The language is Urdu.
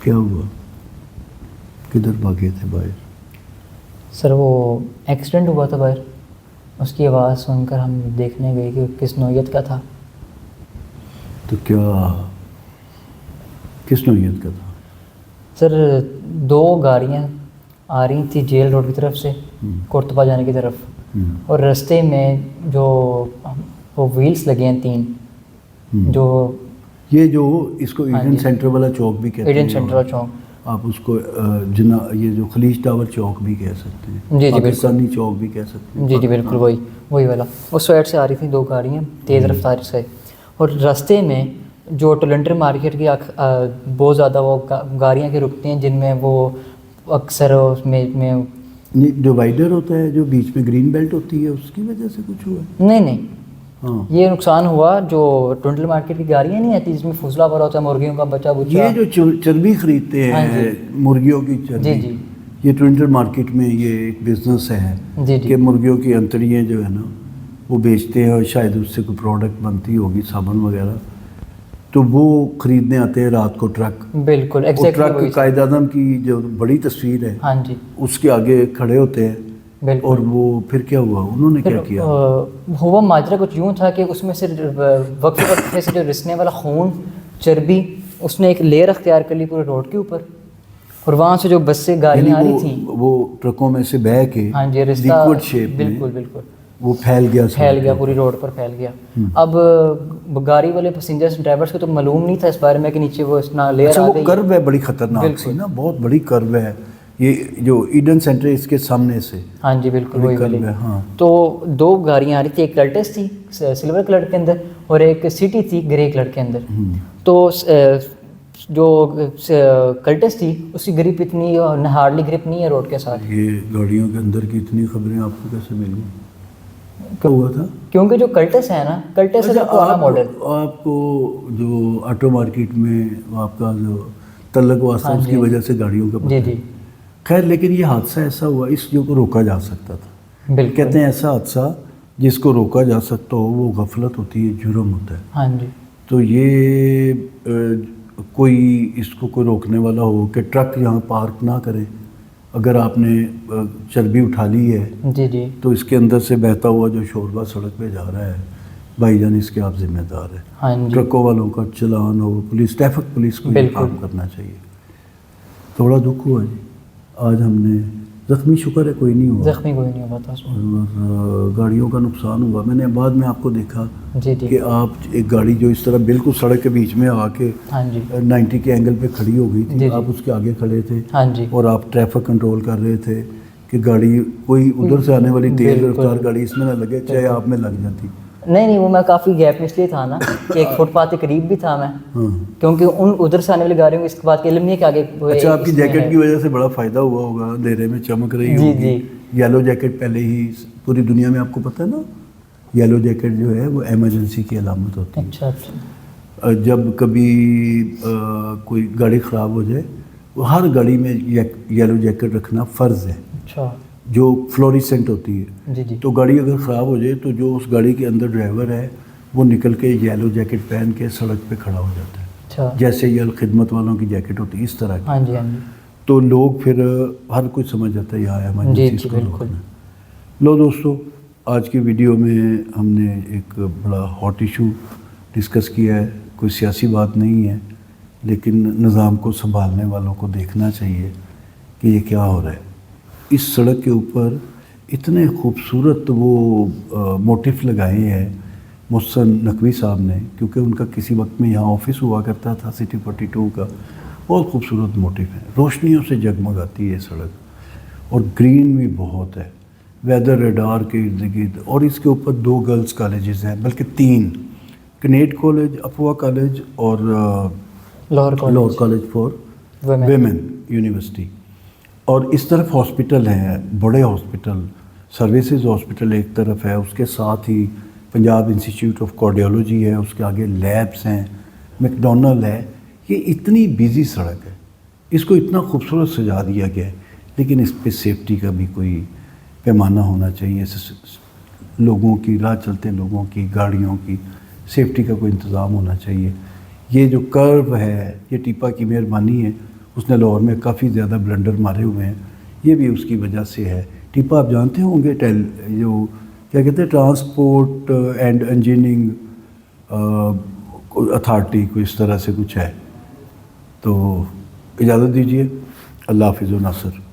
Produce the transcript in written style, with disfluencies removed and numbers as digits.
کیا ہوا؟ کدھر بھاگے تھے باہر؟ سر وہ ایکسیڈنٹ ہوا تھا باہر، اس کی آواز سن کر ہم دیکھنے گئے کہ کس نوعیت کا تھا۔ تو کیا کس نوعیت کا تھا؟ سر 2 گاڑیاں آ رہی تھیں جیل روڈ کی طرف سے کورتپا جانے کی طرف، اور رستے میں جو وہ ویلز لگے ہیں 3، جو یہ جو اس کو ایڈن سینٹر والا چوک بھی کہتے ہیں، ایڈن سینٹر والا چوک، آپ اس کو یہ جو خلیج ٹاور چوک بھی کہہ سکتے ہیں، جی پاکستانی چوک بھی کہہ سکتے ہیں۔ جی بالکل وہی والا۔ اس سائڈ سے آ رہی تھیں 2 گاڑیاں تیز رفتار سے، اور رستے میں جو ٹولنٹر مارکیٹ کی بہت زیادہ وہ گاڑیاں کے رکتے ہیں، جن میں وہ اکثر اس میں ڈیوائڈر ہوتا ہے جو بیچ میں گرین بیلٹ ہوتی ہے، اس کی وجہ سے کچھ ہوا؟ نہیں، یہ نقصان ہوا جو ٹولنٹر مارکیٹ کی گاڑیاں نہیں آتی جس میں فضلہ بھرا ہوتا ہے مرغیوں کا بچہ بچہ، یہ جو چربی خریدتے ہیں مرغیوں کی چربی، جی یہ ٹولنٹر مارکیٹ میں یہ ایک بزنس ہے کہ مرغیوں کی انتڑیاں جو ہے نا وہ بیچتے ہیں، اور شاید اس سے کوئی پروڈکٹ بنتی ہوگی صابن وغیرہ، تو وہ خریدنے آتے ہیں رات کو ٹرک۔ بالکل ٹرک قائد اعظم کی جو بڑی تصویر ہے اس کے آگے کھڑے ہوتے ہیں، اور وہ پھر کیا ہوا؟ انہوں نے کیا کیا؟ ہوا ماجرا کچھ یوں تھا کہ اس میں سے وقت وقت سے جو رسنے والا خون چربی اس نے ایک لیئر اختیار کر لی پورے روڈ کے اوپر، اور وہاں سے جو بس سے گاڑیاں آ رہی تھیں وہ ٹرکوں میں سے بہہ کے لیکوڈ شیپ میں بالکل وہ پھیل گیا پوری روڈ پر پھیل گیا۔ اب گاڑی والے پیسنجرز ڈرائیورس کو تو معلوم نہیں تھا اس بارے میں کہ نیچے وہ اتنا لیئر آ گئی۔ وہ کرو ہے بڑی خطرناک سی نا، بہت بڑی کرو ہے یہ جو ایڈن سینٹر اس کے سامنے سے، جی بالکل وہی والی۔ تو 2 گاڑیاں آ رہی تھی، ایک کلٹس تھی سلور کلر کے اندر، اور ایک سٹی تھی گرے کلر کے اندر۔ تو جو کلٹس تھی اس کی گرپ اتنی ہارڈلی گرپ نہیں ہے روڈ کے ساتھ۔ یہ گاڑیوں کے اندر کی اتنی خبریں آپ کو کیسے مل گئی؟ کیا ہوا تھا؟ کیونکہ جو کلٹس ہے نا، کلٹس ہے پرانا ماڈل۔ آپ کو جو آٹو مارکیٹ میں آپ کا جو تعلق واسطہ اس کی وجہ سے گاڑیوں کا پتہ ہے، خیر لیکن یہ حادثہ ایسا ہوا اس کو روکا جا سکتا تھا۔ کہتے ہیں ایسا حادثہ جس کو روکا جا سکتا ہو وہ غفلت ہوتی ہے، جرم ہوتا ہے۔ تو یہ کوئی اس کو کوئی روکنے والا ہو کہ ٹرک یہاں پارک نہ کرے، اگر آپ نے چربی اٹھا لی ہے تو اس کے اندر سے بہتا ہوا جو شوربہ سڑک پہ جا رہا ہے، بھائی جان اس کے آپ ذمہ دار ہیں۔ ٹرکوں والوں کا چلان ہو، ٹریفک پولیس کو یہ کام کرنا چاہیے۔ تھوڑا دکھ ہوا جی، آج ہم نے زخمی شکر ہے کوئی نہیں ہوا تھا، اور گاڑیوں کا نقصان ہوا۔ میں نے بعد میں آپ کو دیکھا کہ آپ ایک گاڑی جو اس طرح بالکل سڑک کے بیچ میں آ کے 90 کے اینگل پہ کھڑی ہو گئی تھی، آپ اس کے آگے کھڑے تھے اور آپ ٹریفک کنٹرول کر رہے تھے کہ گاڑی کوئی ادھر سے آنے والی تیز رفتار گاڑی اس میں نہ لگے، چاہے آپ میں لگ جاتی۔ نہیں وہ میں کافی گیپ میں اس لیے تھا نا کہ ایک فٹ پاتھ کے قریب بھی تھا میں، کیونکہ ان ادھر سے آنے والی گاڑیوں کو اس کے بعد کے علم نہیں کہ آگے۔ اچھا، آپ کی جیکٹ کی وجہ سے بڑا فائدہ ہوا ہوگا، اندھیرے میں چمک رہی ہوگی۔ یلو جیکٹ پہلے ہی پوری دنیا میں آپ کو پتہ ہے نا، یلو جیکٹ جو ہے وہ ایمرجنسی کی علامت ہوتی ہے۔ اچھا جب کبھی کوئی گاڑی خراب ہو جائے، وہ ہر گاڑی میں یلو جیکٹ رکھنا فرض ہے، جو فلوریسنٹ ہوتی ہے۔ تو گاڑی اگر خراب ہو جائے تو جو اس گاڑی کے اندر ڈرائیور ہے وہ نکل کے یلو جیکٹ پہن کے سڑک پہ کھڑا ہو جاتا ہے، جیسے یہ خدمت والوں کی جیکٹ ہوتی ہے اس طرح کی۔ تو لوگ پھر ہر کوئی سمجھ جاتا ہے یہاں ایمرجنسی اس کو روکنا۔ لو دوستو، آج کی ویڈیو میں ہم نے ایک بڑا ہاٹ ایشو ڈسکس کیا ہے، کوئی سیاسی بات نہیں ہے، لیکن نظام کو سنبھالنے والوں کو دیکھنا چاہیے کہ یہ کیا ہو رہا ہے۔ اس سڑک کے اوپر اتنے خوبصورت وہ موٹیف لگائے ہیں محسن نقوی صاحب نے، کیونکہ ان کا کسی وقت میں یہاں آفس ہوا کرتا تھا سٹی 42 کا۔ بہت خوبصورت موٹیف ہے، روشنیوں سے جگمگاتی ہے سڑک، اور گرین بھی بہت ہے، ویدر ریڈار کے ارد گرد۔ اور اس کے اوپر 2 گرلز کالجز ہیں، بلکہ 3، کنیٹ کالج، افوا کالج اور Lahore college for women university. اور اس طرف ہاسپٹل ہیں، بڑے ہاسپٹل، سروسز ہاسپٹل ایک طرف ہے، اس کے ساتھ ہی پنجاب انسٹیٹیوٹ آف کارڈیولوجی ہے، اس کے آگے لیبس ہیں، میکڈونلڈ ہے۔ یہ اتنی بیزی سڑک ہے، اس کو اتنا خوبصورت سجا دیا گیا ہے، لیکن اس پہ سیفٹی کا بھی کوئی پیمانہ ہونا چاہیے، لوگوں کی، راہ چلتے لوگوں کی، گاڑیوں کی سیفٹی کا کوئی انتظام ہونا چاہیے۔ یہ جو کرو ہے، یہ ٹیپا کی مہربانی ہے، اس نے لاہور میں کافی زیادہ بلنڈر مارے ہوئے ہیں، یہ بھی اس کی وجہ سے ہے۔ ٹیپا آپ جانتے ہوں گے، جو کیا کہتے ہیں ٹرانسپورٹ اینڈ انجینئرنگ اتھارٹی، کوئی اس طرح سے کچھ ہے۔ تو اجازت دیجیے، اللہ حافظ و ناصر۔